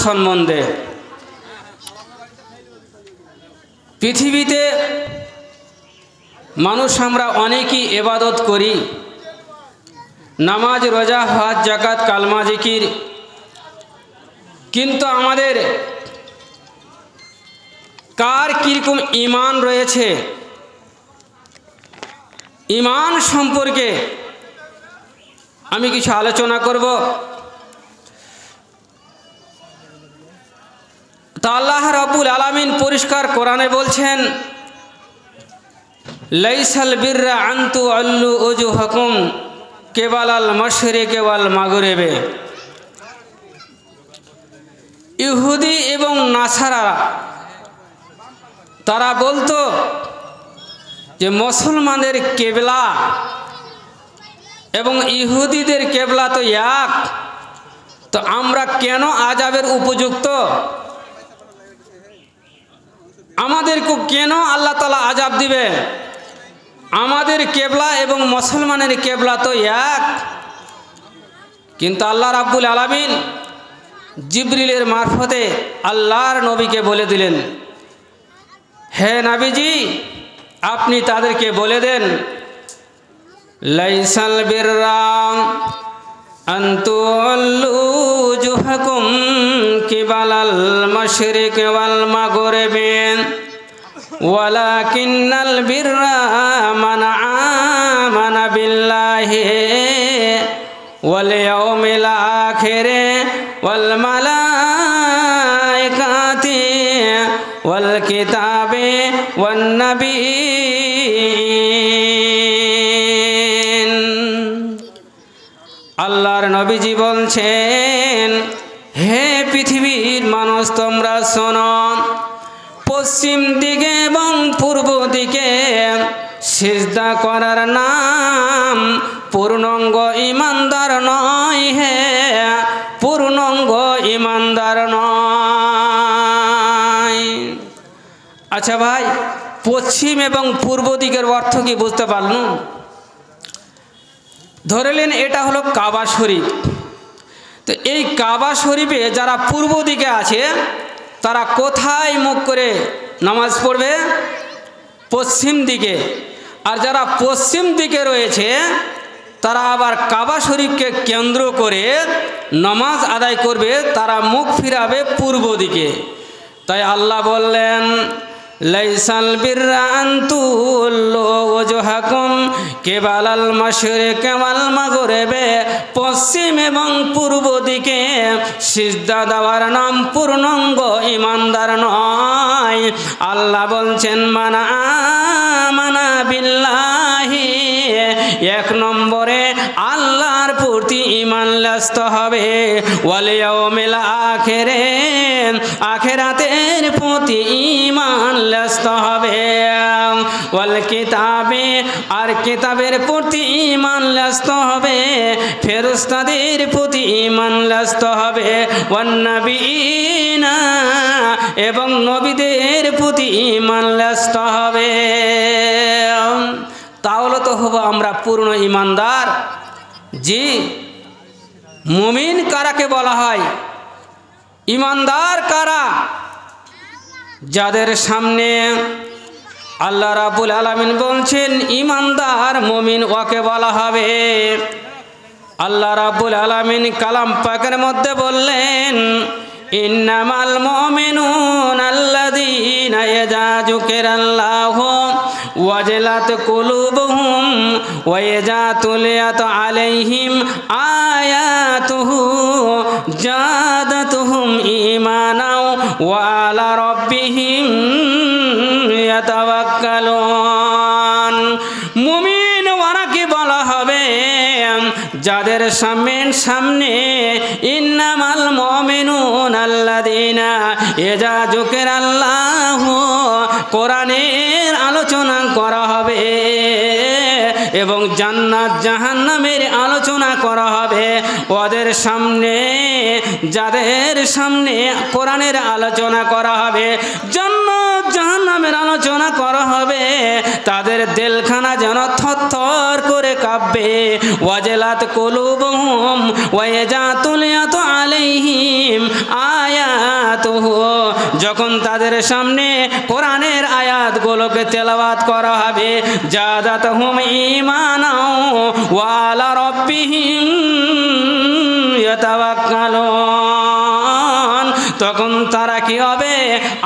সম্বন্ধে। পৃথিবীতে মানুষ আমরা অনেকই ইবাদত করি, নামাজ, রোজা, হজ, যাকাত, কালমা, জিকির, কিন্তু আমাদের কার কীরকম ঈমান রয়েছে, ঈমান সম্পর্কে আমি কিছু আলোচনা করব। তা আল্লাহ রাব্বুল আলামিন পরিষ্কার কোরআনে বলছেন, লাইসাল বিররা আন তুআল্লু উজুহাকুম কিবালাল মাশরিকি ওয়াল মাগরিবে। ইহুদি এবং নাসারা তারা বলতো যে মুসলমানদের কেবলা এবং ইহুদিদের কেবলা তো এক, তো আমরা কেন আযাবের উপযুক্ত? আমাদেরকে কেন আল্লাহ তাআলা আযাব দিবে? আমাদের কেবলা এবং মুসলমানের কেবলা তো এক। কিন্তু আল্লাহ রাব্বুল আলামিন জিবরিলের মারফতে আল্লাহর নবীকে বলে দিলেন, হে নবীজি, আপনি তাদেরকে বলে দেন, লাইসাল বিররা আন তুআল্লু উজুহাকুম কিবালাল মাশরিকি ওয়াল মাগরিবি ওয়ালাকিন্নাল বিররা মান আমানা বিল্লাহি ওয়াল ইয়াউমিল আখিরি ওয়াল মালাইকাতি ওয়াল কিতাবি ওয়ান নাবিয়্যিন। আল্লাহর নবীজি বলছেন, হে পৃথিবীর মানুষ, তোমরা শোনো, পশ্চিম দিকে এবং পূর্ব দিকে সিজদা করার নাম পূর্ণাঙ্গ ঈমানদার নয়, হে পূর্ণাঙ্গ ঈমানদার নয়। আচ্ছা ভাই, পশ্চিম এবং পূর্ব দিকের অর্থ কি বুঝতে পারলুম? ধরলেন এটা হলো কাবা শরীফ। তো এই কাবা শরীফে যারা পূর্ব দিকে আছে তারা কোথায় মুখ করে নামাজ পড়বে? পশ্চিম দিকে। আর যারা পশ্চিম দিকে রয়েছে তারা আবার কাবা শরীফকে কেন্দ্র করে নামাজ আদায় করবে, তারা মুখ ফিরাবে পূর্ব দিকে। তাই আল্লাহ বললেন, লাইসাল বিররা আন তুআল্লু উজুহাকুম কিবালাল মাশরিকি ওয়াল মাগরিবি। পশ্চিম এবং পূর্ব দিকে সিজদা দেওয়ার নাম পূর্ণাঙ্গ ঈমানদার নয়। আল্লাহ বলছেন, মান আমানা বিল্লাহি, এক নম্বরে আল্লাহর প্রতি ঈমান ন্যস্ত হবে, ওয়াল ইয়াউমিল আখিরি, আখিরাতের প্রতি ঈমান ন্যস্ত হবে, ওয়াল কিতাবে, আর কিতাবের প্রতি ঈমান ন্যস্ত হবে, ফেরেশতাদের প্রতি ঈমান ন্যস্ত হবে, ওয়ান নাবিয়িনা, এবং নবীদের প্রতি ঈমান ন্যস্ত হবে। তাহলে তো হব আমরা পূর্ণ ঈমানদার। জি, মুমিন কারাকে বলা হয়? ঈমানদার কারা? যাদের সামনে আল্লাহ রাব্বুল আলামিন বলছেন ঈমানদার মুমিন, ওকে বলা হবে। আল্লাহ রাব্বুল আলামিন কালাম পাকের মধ্যে বললেন, ইন্নামাল মুমিনুনা আল্লাযীনা ইযা যুকিরাল্লাহু ওয়াজিলাত কুলুবুহুম ওয়া ইযা তুলিয়াত আলাইহিম আয়াতুহু জাদাতুহুম ঈমানাও ওয়া আলা রাব্বিহিম ইয়াতাওয়াক্কালুন। মুমিন ওরাকে বলা হবে যাদের সামনে ইন্নামাল মুমিনুন আল্লাযীনা ইযা যুকিরাল্লাহু, কোরআনের আলোচনা করা হবে এবং জান্নাত জাহান্নামের আলোচনা করা হবে ওদের সামনে। যাদের সামনে কোরআনের আলোচনা করা হবে, জান্নাত জাহান্নামের আলোচনা করা হবে তাদের দিলখানা যেন থরথর করে কাঁপবে। ওয়াজলাত কুলুবুহুম ওয়া ইযা তুলিয়াত আলাইহিম আয়াতুহু, যখন তাদের সামনে কোরআনের আয়াতগুলোকে তেলাওয়াত করা হবে জাদাতহুম ঈমানাও ওয়া আলা রাব্বিহিম ইয়াতাওয়াক্কালুন, তখন তারা কি হবে?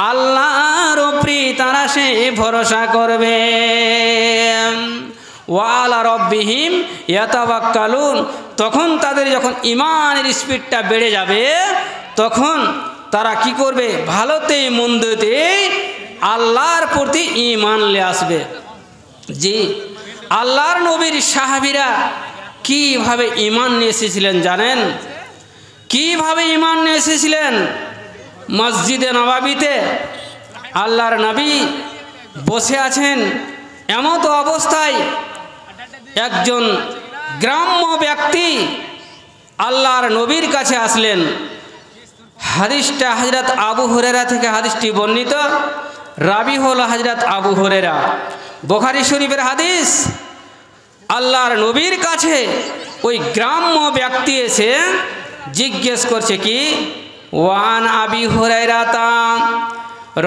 আল্লাহর উপরে তারা সে ভরসা করবে। ওয়া আলা রাব্বিহিম ইয়াতাওয়াক্কালুন, তখন তাদের যখন ঈমানের স্পিডটা বেড়ে যাবে তখন তারা কি করবে? ভালোতে মন্দতে আল্লাহর প্রতি ঈমান নিয়ে আসবে। জি, আল্লাহর নবীর সাহাবীরা কিভাবে ঈমান নিয়ে এসেছিলেন জানেন? কিভাবে ঈমান নিয়ে এসেছিলেন? মসজিদে নববীতে আল্লাহর নবী বসে আছেন, এমত অবস্থায় একজন গ্রাম্য ব্যক্তি আল্লাহর নবীর কাছে আসলেন। হাদিসটা হযরত আবু হুরায়রা থেকে হাদিসটি বর্ণিত। রাবি হলো হযরত আবু হুরায়রা, বুখারী শরীফের হাদিস। আল্লাহর নবীর কাছে ওই গ্রাম্য ব্যক্তি এসে জিজ্ঞেস করছে কি, ওয়ান আবি হুরায়রা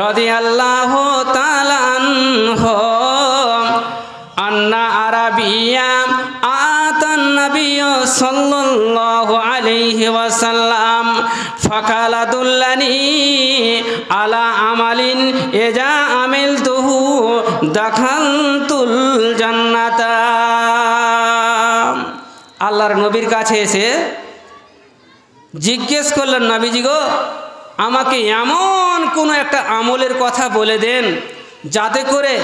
রাদিয়াল্লাহু তাআলা আনহু আন্না আরাবিয়া আতান নবিয়্য সাল্লাল্লাহু আলাইহি ওয়াসাল্লাম ফাকালা দুল্লানি আলা আমালিন ইজা আমিলতুহু দাখালতুল জান্নাতা। আল্লাহর নবীর কাছে এসে জিজ্ঞেস করলেন, নবীজি গো, আমাকে এমন কোনো একটা আমলের কথা বলে দেন যাতে করে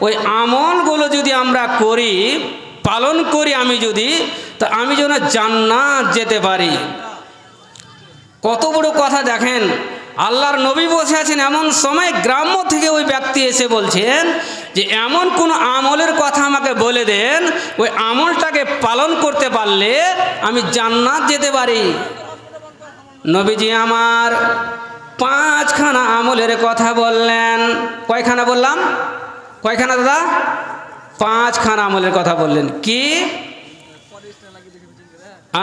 ওই আমলগুলো যদি আমরা করি, পালন করি আমি যদি, তা আমি যেন জান্নাত যেতে পারি। কত বড় কথা দেখেন, আল্লাহর নবী বসে আছেন, এমন সময় গ্রাম্য থেকে ওই ব্যক্তি এসে বলছেন যে এমন কোন আমলের কথা আমাকে বলে দেন, ওই আমলটাকে পালন করতে পারলে আমি জান্নাত যেতে পারি। নবীজি আমার 5খানা আমলের কথা বললেন। কয়খানা বললাম? কয়খানা দাদা? 5খানা আমলের কথা বললেন। কি?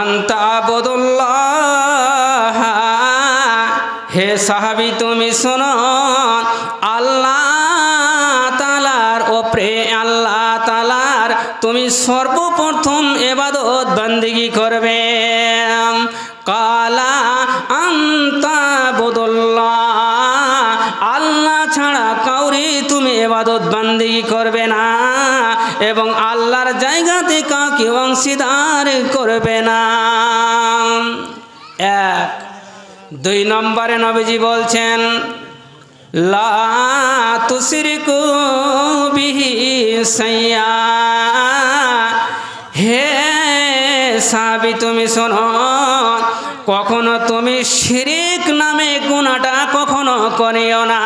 আনতা আবুদুল্লাহ, হে সাহাবী তুমি শোনো, আল্লাহ তাআলার ওপরে, আল্লাহ তাআলার তুমি সর্বপ্রথম ইবাদত বান্দিগি করবে। কালা আনতা আবুদুল্লাহ, আল্লাহ ছাড়া কাউরি তুমি ইবাদত বান্দিগি করবে না এবং আল্লাহর জায়গাতে কাউকে অংশীদার করবে না। 1। 2 নম্বরে নবীজি বলছেন লা তুশরিকু বিহি শাইআ, হে সাহাবী তুমি শোনো, কখনো তুমি শিরিক নামে গুনাহটা কখনো করিও না,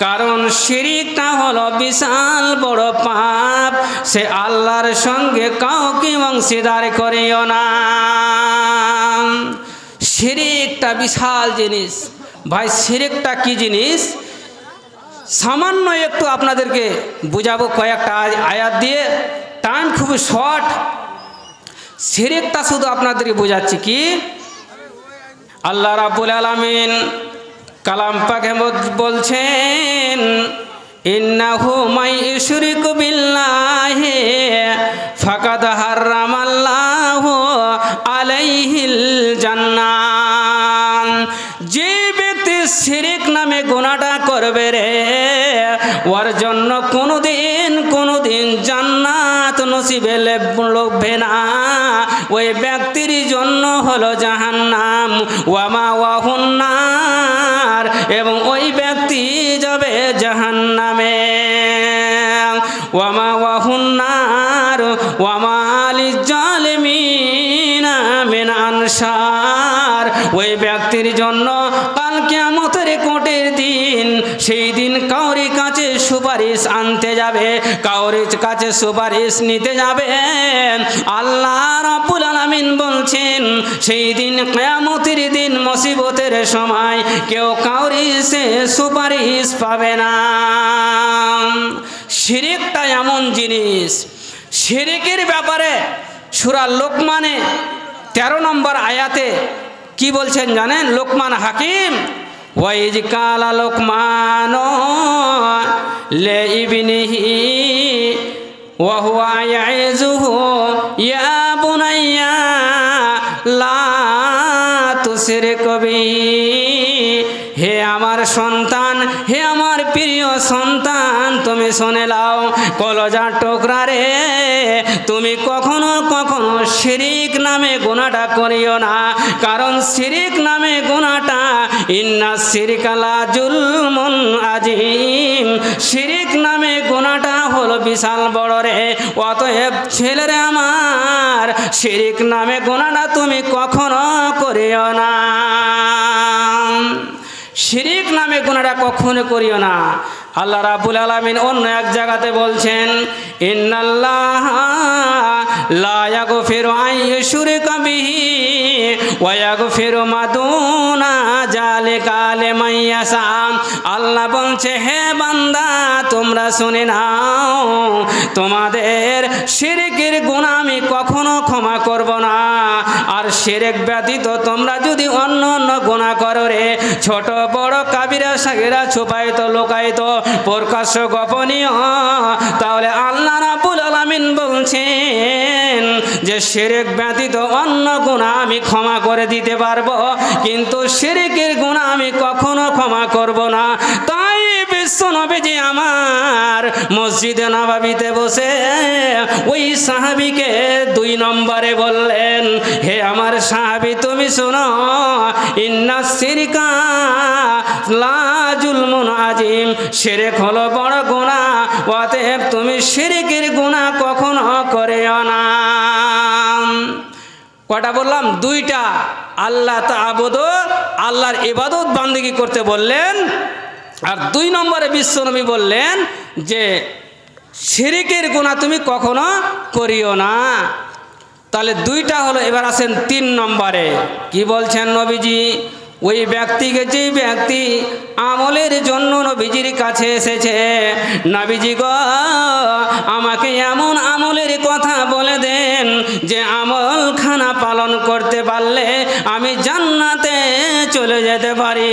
কারণ শিরিকটা হলো বিশাল বড় পাপ। সে আল্লাহর সঙ্গে কাউকে অংশীদার করিও না। শিরিকটা বিশাল জিনিস। ভাই, শিরিকটা কি জিনিস সামান্য একটু আপনাদেরকে বুঝাবো কয়েকটা আয়াত দিয়ে, টাইম খুব শর্ট। শিরিকটা শুধু আপনাদেরকে বোঝাচ্ছি কি, আল্লাহ রাব্বুল আলামিন কালাম পাকে বলছেন ইন্নাহু মাই ইশরিকু বিল্লাহি ফাকাদ হারামাল্লাহু আলাইহিল জান্নাহ। যে ব্যক্তি শিরিক নামে গুনাহটা করবে রে, ওর জন্য কোনোদিন জান্নাত নসিবে লভবে না। ওই ব্যক্তির জন্য হলো জাহান্নাম, ওয়া মাওয়াহুন নার, এবং ওই ব্যক্তি যাবে জাহান্নামে। ওয়া মাওয়াহুন নার ওয়া মা লিজ্জালিমিনা মিন আনসার। ওই ব্যক্তির জন্য কাল কিয়ামতের কোটের দিন, সেই দিন কাউরি কাছে সুপারিশ আনতে যাবে, কাউরি কাছে সুপারিশ নিতে যাবে আল্লাহ রাব্বুল আলামিন বলছেন সেই দিন কিয়ামতের দিন মুসিবতের সময় কেউ কাউরি সে সুপারিশ পাবে না। শিরকটা এমন জিনিস, শিরকের ব্যাপারে সূরা লোকমানে 13 নম্বর আয়াতে কি বলছেন জানেন? লোকমান হাকিম ওয়াইজ কালা লোকমান লে ইবনিহি ওয়া হুয়া ইয়াইজুহু ইয়া বুনাইয়া লা তুশরিক বিহি, হে আমার সন্তান, হে আমার প্রিয় সন্তান, তুমি শুনে নাও কলজার টুকরা রে, তুমি কখনো কখনো শিরিক নামে গুনাহটা করিও না। কারণ শিরিক নামে গুনাহটা ইন্না শিরকা লা জুলমুন আযীম, শিরিক নামে গুনাহটা হলো বিশাল বড় রে। অতএব ছেলেরে আমার, শিরিক নামে গুনাহটা তুমি কখনো করিও না, শিরিক নামে গুনাহটা কখনো করিও না। আল্লাহ রাব্বুল আলামিন অন্য এক জায়গাতে বলছেন ইন্নাল্লাহা লা ইয়াগফিরু আন ইউশরিকা বিহি ওয়া ইয়াগফিরু মা দুনা যালিকা লিমান ইয়াশা। আল্লাহ বলছে হে বান্দা তোমরা শুনে নাও, তোমাদের শিরকের গুনাহ আমি কখনো ক্ষমা করব না। আর শিরক ব্যতীত তোমরা যদি অন্য অন্য গুনাহ করো রে, ছোট বড় কাবিরা সাগিরা ছুপায়িত লোকায়িত প্রকাশ্য গোপনীয়, তাহলে আল্লাহ রাব্বুল আলামিন বলছেন যে শিরক ব্যতীত অন্য গুনাহ আমি ক্ষমা করে দিতে পারবো, কিন্তু শিরকের গুনাহ আমি কখনো ক্ষমা করব না। তাই বিশ্বনবীজি আমার মসজিদে নববীতে বসে ওই সাহাবীকে 2 নম্বরে বললেন, হে আমার সাহাবী তুমি শোনো, ইন্না শিরকা লা জুলমুন আযীম, শিরক হলো বড় গুনাহ, অতএব তুমি শিরকের গুনাহ কখনো করিও না। কটা বললাম? 2টা। আল্লাহ তা'বুদু, আল্লাহর ইবাদত বান্দেগি করতে বললেন, আর 2 নম্বরে বিশ্বনবী বললেন যে শিরকের গুনাহ তুমি কখনো করিও না। তাহলে 2টা হলো। এবার আসেন 3 নম্বরে কি বলছেন নবীজি? ওই ব্যক্তিকে, যে ব্যক্তি আমলের জন্য নবীজির কাছে এসেছে, নবীজি গো আমাকে এমন আমলের কথা বলে দেন যে আমলখানা পালন করতে পারলে আমি জান্নাতে চলে যেতে পারি।